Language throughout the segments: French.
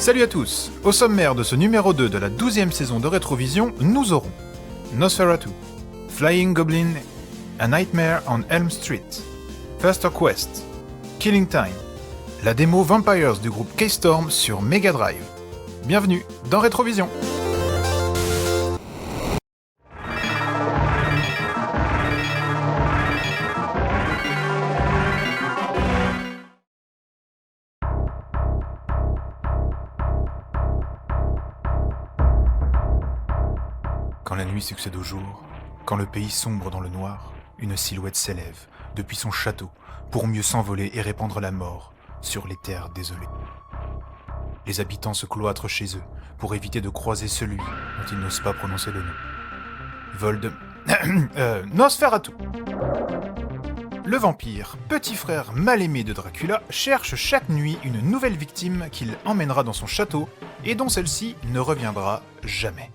Salut à tous. Au sommaire de ce numéro 2 de la 12e saison de Rétrovision, nous aurons Nosferatu, Flying Goblin, A Nightmare on Elm Street, Faster Quest, Killing Time, la démo Vampires du groupe K-Storm sur Mega Drive. Bienvenue dans Rétrovision. Quand la nuit succède au jour, quand le pays sombre dans le noir, une silhouette s'élève depuis son château pour mieux s'envoler et répandre la mort sur les terres désolées. Les habitants se cloîtrent chez eux pour éviter de croiser celui dont ils n'osent pas prononcer le nom. Nosferatu. Le vampire, petit frère mal aimé de Dracula, cherche chaque nuit une nouvelle victime qu'il emmènera dans son château et dont celle-ci ne reviendra jamais.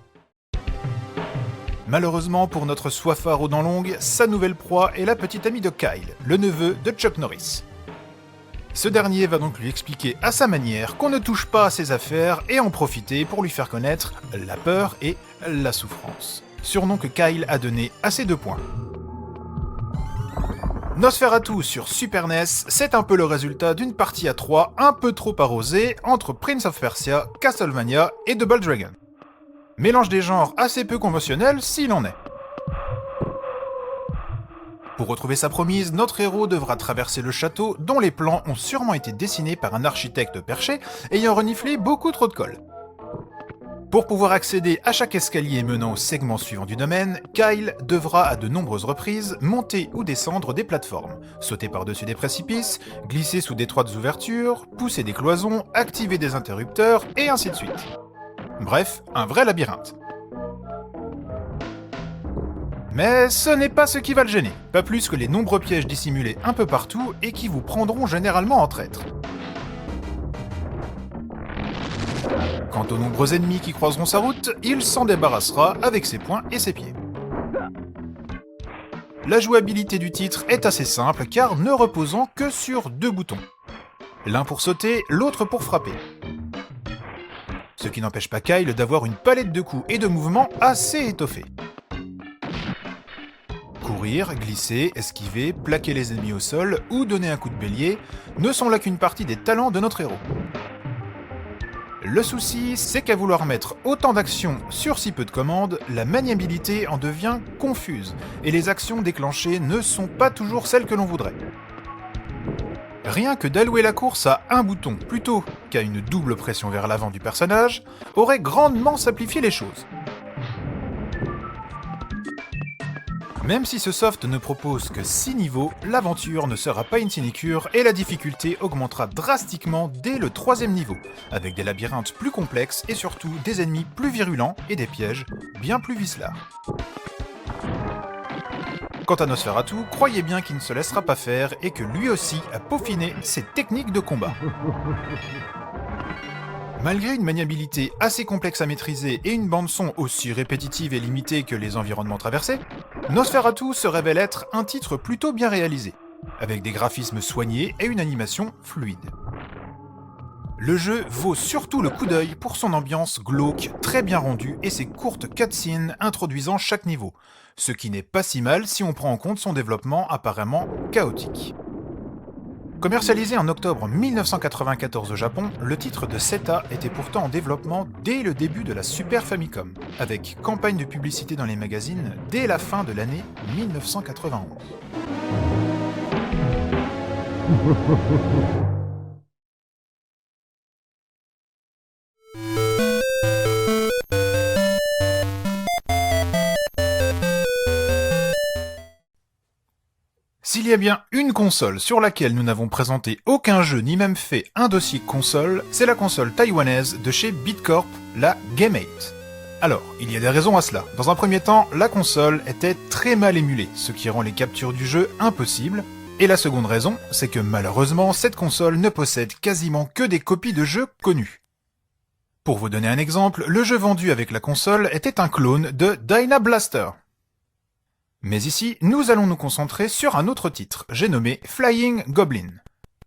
Malheureusement pour notre soifard aux dents longues, sa nouvelle proie est la petite amie de Kyle, le neveu de Chuck Norris. Ce dernier va donc lui expliquer à sa manière qu'on ne touche pas à ses affaires et en profiter pour lui faire connaître la peur et la souffrance. Surnom que Kyle a donné à ses 2 points. Nosferatu sur Super NES, c'est un peu le résultat d'une partie à 3 un peu trop arrosée entre Prince of Persia, Castlevania et Double Dragon. Mélange des genres assez peu conventionnel s'il en est. Pour retrouver sa promise, notre héros devra traverser le château dont les plans ont sûrement été dessinés par un architecte perché ayant reniflé beaucoup trop de colle. Pour pouvoir accéder à chaque escalier menant au segment suivant du domaine, Kyle devra à de nombreuses reprises monter ou descendre des plateformes, sauter par-dessus des précipices, glisser sous d'étroites ouvertures, pousser des cloisons, activer des interrupteurs et ainsi de suite. Bref, un vrai labyrinthe. Mais ce n'est pas ce qui va le gêner, pas plus que les nombreux pièges dissimulés un peu partout et qui vous prendront généralement en traître. Quant aux nombreux ennemis qui croiseront sa route, il s'en débarrassera avec ses poings et ses pieds. La jouabilité du titre est assez simple car ne reposant que sur 2 boutons. L'un pour sauter, l'autre pour frapper. Ce qui n'empêche pas Kyle d'avoir une palette de coups et de mouvements assez étoffée. Courir, glisser, esquiver, plaquer les ennemis au sol ou donner un coup de bélier ne sont là qu'une partie des talents de notre héros. Le souci, c'est qu'à vouloir mettre autant d'actions sur si peu de commandes, la maniabilité en devient confuse et les actions déclenchées ne sont pas toujours celles que l'on voudrait. Rien que d'allouer la course à un bouton plutôt qu'à une double pression vers l'avant du personnage aurait grandement simplifié les choses. Même si ce soft ne propose que 6 niveaux, l'aventure ne sera pas une sinécure et la difficulté augmentera drastiquement dès le 3e niveau, avec des labyrinthes plus complexes et surtout des ennemis plus virulents et des pièges bien plus vicelards. Quant à Nosferatu, croyez bien qu'il ne se laissera pas faire et que lui aussi a peaufiné ses techniques de combat. Malgré une maniabilité assez complexe à maîtriser et une bande-son aussi répétitive et limitée que les environnements traversés, Nosferatu se révèle être un titre plutôt bien réalisé, avec des graphismes soignés et une animation fluide. Le jeu vaut surtout le coup d'œil pour son ambiance glauque très bien rendue et ses courtes cutscenes introduisant chaque niveau, ce qui n'est pas si mal si on prend en compte son développement apparemment chaotique. Commercialisé en octobre 1994 au Japon, le titre de Seta était pourtant en développement dès le début de la Super Famicom, avec campagne de publicité dans les magazines dès la fin de l'année 1991. S'il y a bien une console sur laquelle nous n'avons présenté aucun jeu ni même fait un dossier console, c'est la console taïwanaise de chez Bitcorp, la Game8. Alors, il y a des raisons à cela. Dans un premier temps, la console était très mal émulée, ce qui rend les captures du jeu impossibles. Et la seconde raison, c'est que malheureusement, cette console ne possède quasiment que des copies de jeux connus. Pour vous donner un exemple, le jeu vendu avec la console était un clone de Dyna Blaster. Mais ici, nous allons nous concentrer sur un autre titre, j'ai nommé Flying Goblin.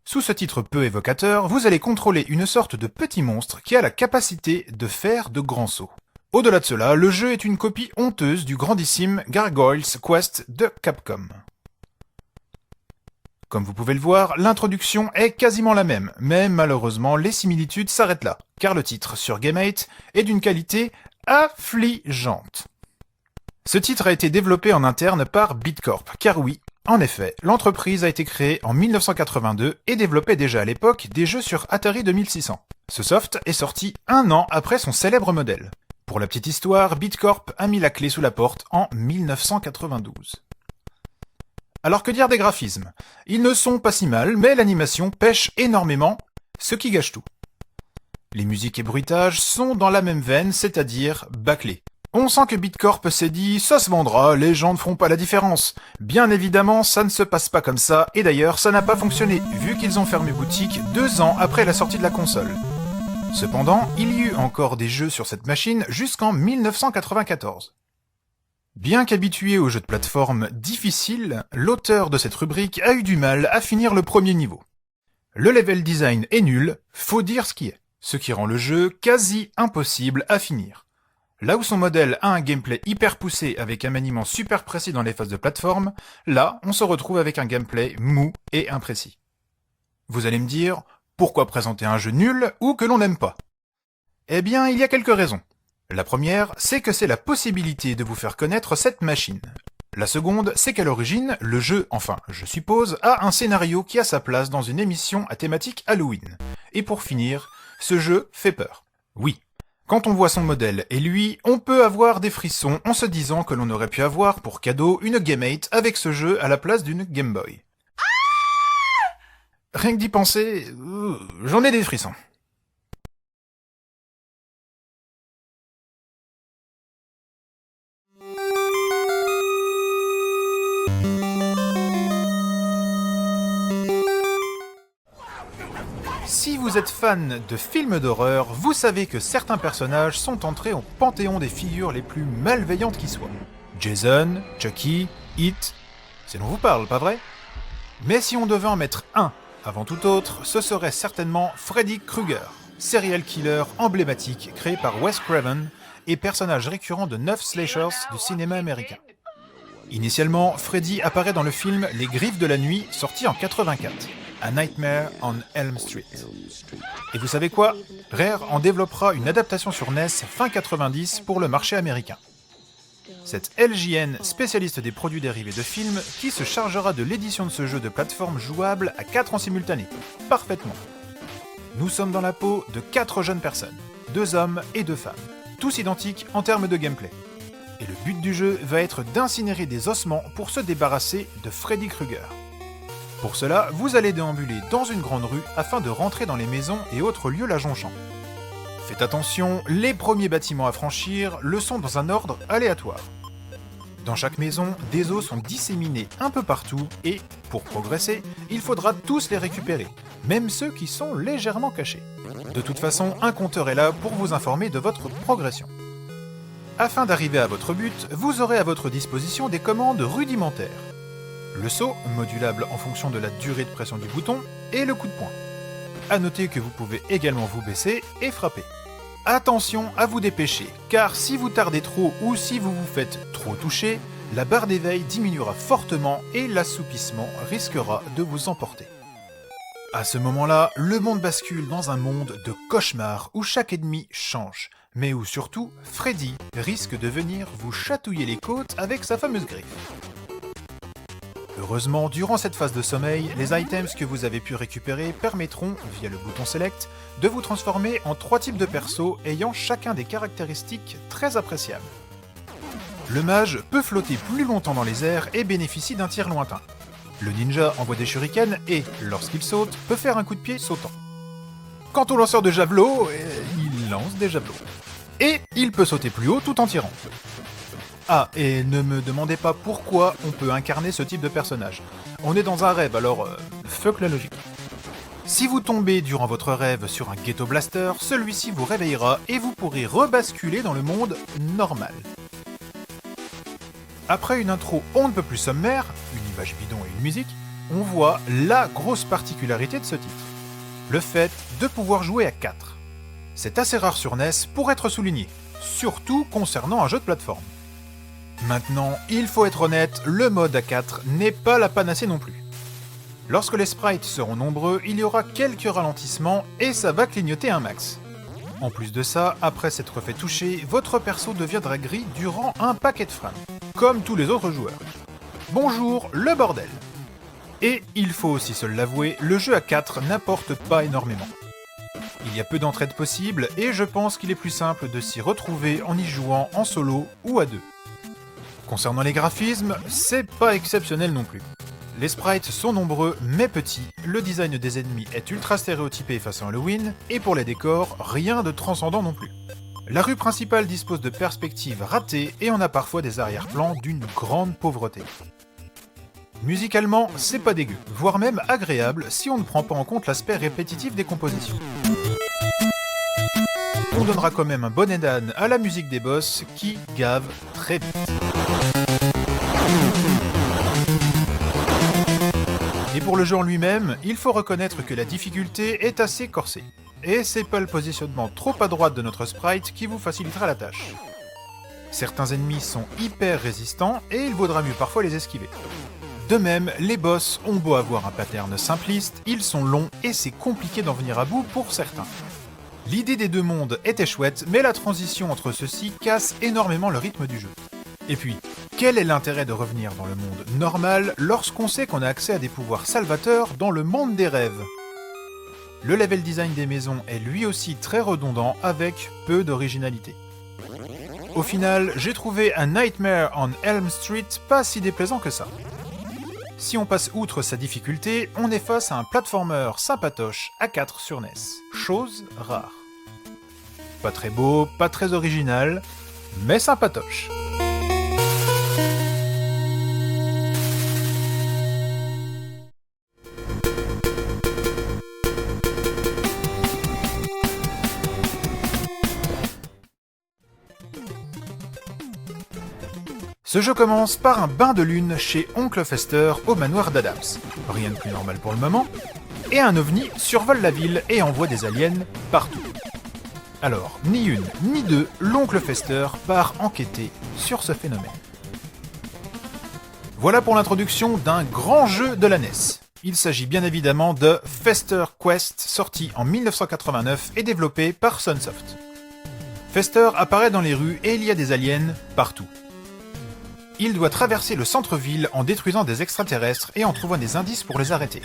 Sous ce titre peu évocateur, vous allez contrôler une sorte de petit monstre qui a la capacité de faire de grands sauts. Au-delà de cela, le jeu est une copie honteuse du grandissime Gargoyle's Quest de Capcom. Comme vous pouvez le voir, l'introduction est quasiment la même, mais malheureusement les similitudes s'arrêtent là, car le titre sur Game8 est d'une qualité affligeante. Ce titre a été développé en interne par Bitcorp, car oui, en effet, l'entreprise a été créée en 1982 et développait déjà à l'époque des jeux sur Atari 2600. Ce soft est sorti 1 an après son célèbre modèle. Pour la petite histoire, Bitcorp a mis la clé sous la porte en 1992. Alors que dire des graphismes? Ils ne sont pas si mal, mais l'animation pêche énormément, ce qui gâche tout. Les musiques et bruitages sont dans la même veine, c'est-à-dire bâclés. On sent que Bitcorp s'est dit « ça se vendra, les gens ne feront pas la différence ». Bien évidemment, ça ne se passe pas comme ça, et d'ailleurs ça n'a pas fonctionné, vu qu'ils ont fermé boutique 2 ans après la sortie de la console. Cependant, il y eut encore des jeux sur cette machine jusqu'en 1994. Bien qu'habitué aux jeux de plateforme difficiles, l'auteur de cette rubrique a eu du mal à finir le premier niveau. Le level design est nul, faut dire ce qui est, ce qui rend le jeu quasi impossible à finir. Là où son modèle a un gameplay hyper poussé avec un maniement super précis dans les phases de plateforme, là on se retrouve avec un gameplay mou et imprécis. Vous allez me dire, pourquoi présenter un jeu nul ou que l'on n'aime pas? Eh bien, il y a quelques raisons. La première, c'est que c'est la possibilité de vous faire connaître cette machine. La seconde, c'est qu'à l'origine, le jeu, enfin, je suppose, a un scénario qui a sa place dans une émission à thématique Halloween. Et pour finir, ce jeu fait peur. Oui. Quand on voit son modèle et lui, on peut avoir des frissons en se disant que l'on aurait pu avoir pour cadeau une Game8 avec ce jeu à la place d'une Game Boy. Rien que d'y penser, j'en ai des frissons. Si vous êtes fan de films d'horreur, vous savez que certains personnages sont entrés au panthéon des figures les plus malveillantes qui soient. Jason, Chucky, It, c'est dont vous parle, pas vrai? Mais si on devait en mettre un avant tout autre, ce serait certainement Freddy Krueger, serial killer emblématique créé par Wes Craven et personnage récurrent de 9 slashers du cinéma américain. Initialement, Freddy apparaît dans le film Les Griffes de la Nuit, sorti en 84, A Nightmare on Elm Street. Et vous savez quoi? Rare en développera une adaptation sur NES fin 90 pour le marché américain. Cette LJN, spécialiste des produits dérivés de films, qui se chargera de l'édition de ce jeu de plateforme jouable à 4 en simultané. Parfaitement. Nous sommes dans la peau de 4 jeunes personnes, 2 hommes et 2 femmes, tous identiques en termes de gameplay. Et le but du jeu va être d'incinérer des ossements pour se débarrasser de Freddy Krueger. Pour cela, vous allez déambuler dans une grande rue afin de rentrer dans les maisons et autres lieux la jonchant. Faites attention, les premiers bâtiments à franchir le sont dans un ordre aléatoire. Dans chaque maison, des os sont disséminés un peu partout et, pour progresser, il faudra tous les récupérer, même ceux qui sont légèrement cachés. De toute façon, un compteur est là pour vous informer de votre progression. Afin d'arriver à votre but, vous aurez à votre disposition des commandes rudimentaires. Le saut, modulable en fonction de la durée de pression du bouton, et le coup de poing. A noter que vous pouvez également vous baisser et frapper. Attention à vous dépêcher, car si vous tardez trop ou si vous vous faites trop toucher, la barre d'éveil diminuera fortement et l'assoupissement risquera de vous emporter. À ce moment-là, le monde bascule dans un monde de cauchemar où chaque ennemi change, mais où surtout, Freddy risque de venir vous chatouiller les côtes avec sa fameuse griffe. Heureusement, durant cette phase de sommeil, les items que vous avez pu récupérer permettront, via le bouton Select, de vous transformer en 3 types de persos ayant chacun des caractéristiques très appréciables. Le mage peut flotter plus longtemps dans les airs et bénéficie d'un tir lointain. Le ninja envoie des shurikens et, lorsqu'il saute, peut faire un coup de pied sautant. Quant au lanceur de javelots, il lance des javelots. Et il peut sauter plus haut tout en tirant. Ah, et ne me demandez pas pourquoi on peut incarner ce type de personnage. On est dans un rêve, alors fuck la logique. Si vous tombez durant votre rêve sur un ghetto blaster, celui-ci vous réveillera et vous pourrez rebasculer dans le monde normal. Après une intro on ne peut plus sommaire, une image bidon et une musique, on voit la grosse particularité de ce titre. Le fait de pouvoir jouer à 4. C'est assez rare sur NES pour être souligné, surtout concernant un jeu de plateforme. Maintenant, il faut être honnête, le mode à 4 n'est pas la panacée non plus. Lorsque les sprites seront nombreux, il y aura quelques ralentissements et ça va clignoter un max. En plus de ça, après s'être fait toucher, votre perso deviendra gris durant un paquet de frames, comme tous les autres joueurs. Bonjour, le bordel! Et il faut aussi se l'avouer, le jeu à 4 n'apporte pas énormément. Il y a peu d'entraide possible et je pense qu'il est plus simple de s'y retrouver en y jouant en solo ou à 2. Concernant les graphismes, c'est pas exceptionnel non plus. Les sprites sont nombreux mais petits, le design des ennemis est ultra stéréotypé façon Halloween, et pour les décors, rien de transcendant non plus. La rue principale dispose de perspectives ratées et on a parfois des arrière-plans d'une grande pauvreté. Musicalement, c'est pas dégueu, voire même agréable si on ne prend pas en compte l'aspect répétitif des compositions. On donnera quand même un bon édan à la musique des boss qui gave très vite. Et pour le jeu en lui-même, il faut reconnaître que la difficulté est assez corsée. Et c'est pas le positionnement trop à droite de notre sprite qui vous facilitera la tâche. Certains ennemis sont hyper résistants et il vaudra mieux parfois les esquiver. De même, les boss ont beau avoir un pattern simpliste, ils sont longs et c'est compliqué d'en venir à bout pour certains. L'idée des deux mondes était chouette, mais la transition entre ceux-ci casse énormément le rythme du jeu. Et puis, quel est l'intérêt de revenir dans le monde normal lorsqu'on sait qu'on a accès à des pouvoirs salvateurs dans le monde des rêves ? Le level design des maisons est lui aussi très redondant avec peu d'originalité. Au final, j'ai trouvé un Nightmare on Elm Street pas si déplaisant que ça. Si on passe outre sa difficulté, on est face à un platformer sympatoche à 4 sur NES, chose rare. Pas très beau, pas très original, mais sympatoche. Ce jeu commence par un bain de lune chez Oncle Fester au manoir d'Adams. Rien de plus normal pour le moment. Et un ovni survole la ville et envoie des aliens partout. Alors, ni une, ni deux, l'Oncle Fester part enquêter sur ce phénomène. Voilà pour l'introduction d'un grand jeu de la NES. Il s'agit bien évidemment de Fester Quest, sorti en 1989 et développé par Sunsoft. Fester apparaît dans les rues et il y a des aliens partout. Il doit traverser le centre-ville en détruisant des extraterrestres et en trouvant des indices pour les arrêter.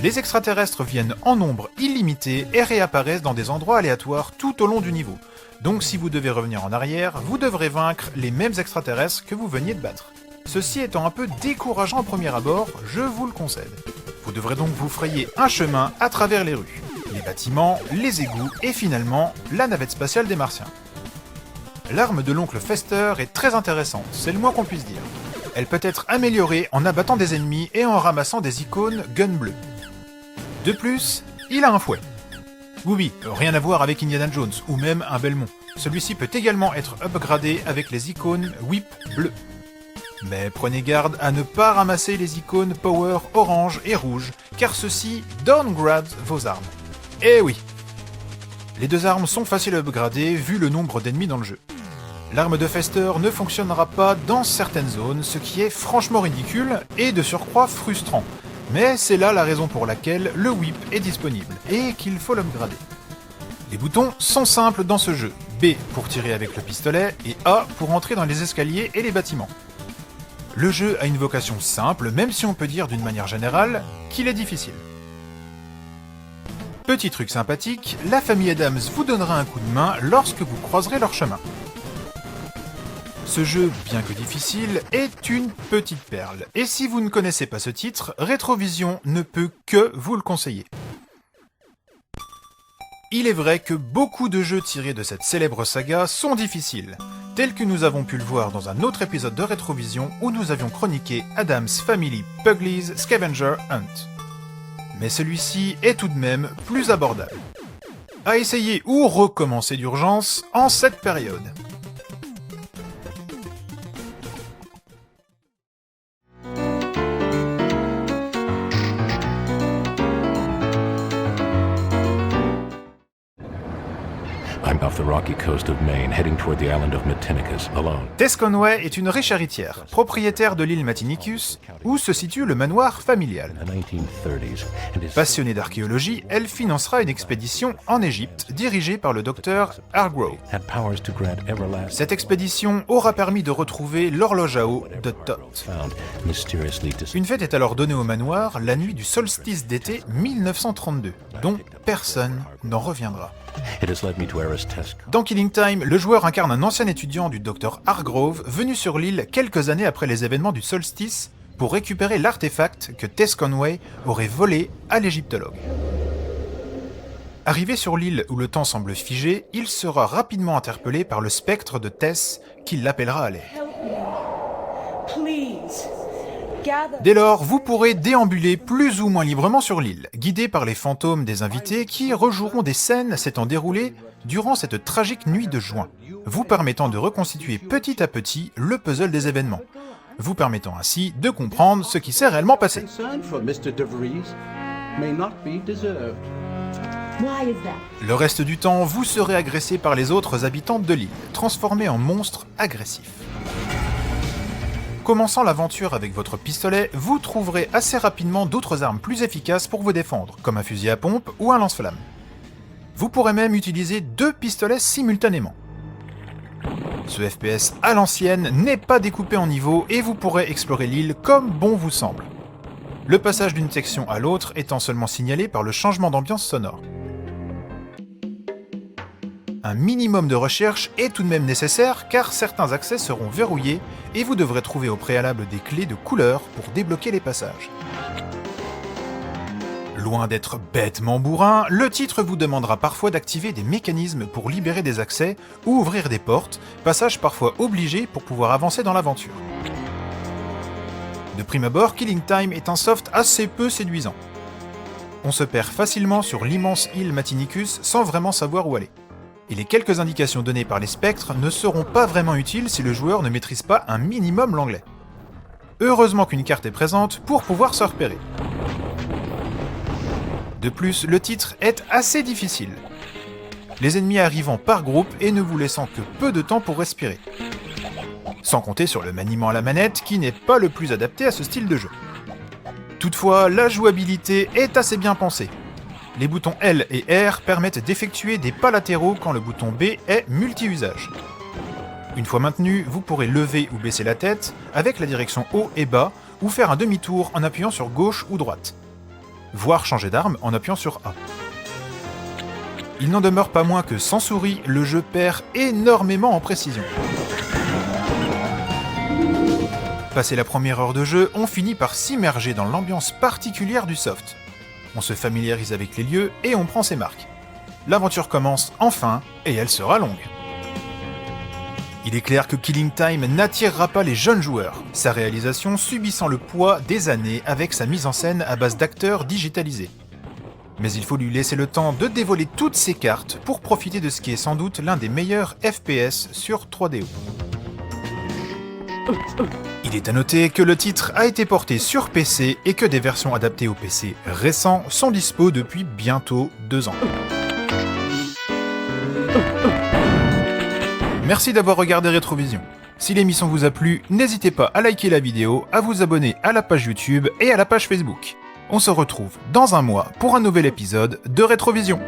Les extraterrestres viennent en nombre illimité et réapparaissent dans des endroits aléatoires tout au long du niveau. Donc si vous devez revenir en arrière, vous devrez vaincre les mêmes extraterrestres que vous veniez de battre. Ceci étant un peu décourageant au premier abord, je vous le concède. Vous devrez donc vous frayer un chemin à travers les rues, les bâtiments, les égouts et finalement la navette spatiale des Martiens. L'arme de l'oncle Fester est très intéressante, c'est le moins qu'on puisse dire. Elle peut être améliorée en abattant des ennemis et en ramassant des icônes gun bleu. De plus, il a un fouet. Oui, rien à voir avec Indiana Jones ou même un Belmont. Celui-ci peut également être upgradé avec les icônes whip bleu. Mais prenez garde à ne pas ramasser les icônes power orange et rouge, car ceux-ci downgradent vos armes. Eh oui! Les deux armes sont faciles à upgrader vu le nombre d'ennemis dans le jeu. L'arme de Fester ne fonctionnera pas dans certaines zones, ce qui est franchement ridicule et de surcroît frustrant. Mais c'est là la raison pour laquelle le whip est disponible et qu'il faut l'upgrader. Les boutons sont simples dans ce jeu. B pour tirer avec le pistolet et A pour entrer dans les escaliers et les bâtiments. Le jeu a une vocation simple, même si on peut dire d'une manière générale qu'il est difficile. Petit truc sympathique, la famille Adams vous donnera un coup de main lorsque vous croiserez leur chemin. Ce jeu, bien que difficile, est une petite perle, et si vous ne connaissez pas ce titre, Retrovision ne peut que vous le conseiller. Il est vrai que beaucoup de jeux tirés de cette célèbre saga sont difficiles, tels que nous avons pu le voir dans un autre épisode de Retrovision où nous avions chroniqué Adams Family Pugglies Scavenger Hunt. Mais celui-ci est tout de même plus abordable. À essayer ou recommencer d'urgence en cette période. the rocky coast of Maine, heading toward the island of Matinicus alone. Tess Conway est une riche héritière, propriétaire de l'île Matinicus, où se situe le manoir familial. In the 1930s, and his Passionnée d'archéologie, elle financera une expédition en Égypte dirigée par le docteur Hargrove. had powers to grant everlasting Cette expédition aura permis de retrouver l'horloge à eau de Thoth. found mysteriously Une fête est alors donnée au manoir la nuit du solstice d'été 1932, dont personne n'en reviendra. It has led me to Aristesk. Dans Killing Time, le joueur incarne un ancien étudiant du Dr Hargrove venu sur l'île quelques années après les événements du solstice pour récupérer l'artefact que Tess Conway aurait volé à l'égyptologue. Arrivé sur l'île où le temps semble figé, il sera rapidement interpellé par le spectre de Tess qui l'appellera à l'aide. Please, gather. Dès lors, vous pourrez déambuler plus ou moins librement sur l'île, guidé par les fantômes des invités qui rejoueront des scènes s'étant déroulées durant cette tragique nuit de juin, vous permettant de reconstituer petit à petit le puzzle des événements, vous permettant ainsi de comprendre ce qui s'est réellement passé. Concern for Mr. DeVries may not be deserved. Why is that? Le reste du temps, vous serez agressé par les autres habitants de l'île, transformés en monstres agressifs. Commençant l'aventure avec votre pistolet, vous trouverez assez rapidement d'autres armes plus efficaces pour vous défendre, comme un fusil à pompe ou un lance-flamme. Vous pourrez même utiliser 2 pistolets simultanément. Ce FPS à l'ancienne n'est pas découpé en niveaux et vous pourrez explorer l'île comme bon vous semble. Le passage d'une section à l'autre étant seulement signalé par le changement d'ambiance sonore. Un minimum de recherche est tout de même nécessaire car certains accès seront verrouillés et vous devrez trouver au préalable des clés de couleur pour débloquer les passages. Loin d'être bêtement bourrin, le titre vous demandera parfois d'activer des mécanismes pour libérer des accès ou ouvrir des portes, passage parfois obligé pour pouvoir avancer dans l'aventure. De prime abord, Killing Time est un soft assez peu séduisant. On se perd facilement sur l'immense île Matinicus sans vraiment savoir où aller. Et les quelques indications données par les spectres ne seront pas vraiment utiles si le joueur ne maîtrise pas un minimum l'anglais. Heureusement qu'une carte est présente pour pouvoir se repérer. De plus, le titre est assez difficile. Les ennemis arrivant par groupe et ne vous laissant que peu de temps pour respirer. Sans compter sur le maniement à la manette qui n'est pas le plus adapté à ce style de jeu. Toutefois, la jouabilité est assez bien pensée. Les boutons L et R permettent d'effectuer des pas latéraux quand le bouton B est multi-usage. Une fois maintenu, vous pourrez lever ou baisser la tête avec la direction haut et bas ou faire un demi-tour en appuyant sur gauche ou droite. Voire changer d'arme en appuyant sur A. Il n'en demeure pas moins que sans souris, le jeu perd énormément en précision. Passé la première heure de jeu, on finit par s'immerger dans l'ambiance particulière du soft. On se familiarise avec les lieux et on prend ses marques. L'aventure commence enfin et elle sera longue. Il est clair que Killing Time n'attirera pas les jeunes joueurs, sa réalisation subissant le poids des années avec sa mise en scène à base d'acteurs digitalisés. Mais il faut lui laisser le temps de dévoiler toutes ses cartes pour profiter de ce qui est sans doute l'un des meilleurs FPS sur 3DO. Il est à noter que le titre a été porté sur PC et que des versions adaptées au PC récents sont dispo depuis bientôt 2 ans. Merci d'avoir regardé Rétrovision. Si l'émission vous a plu, n'hésitez pas à liker la vidéo, à vous abonner à la page YouTube et à la page Facebook. On se retrouve dans un mois pour un nouvel épisode de Rétrovision.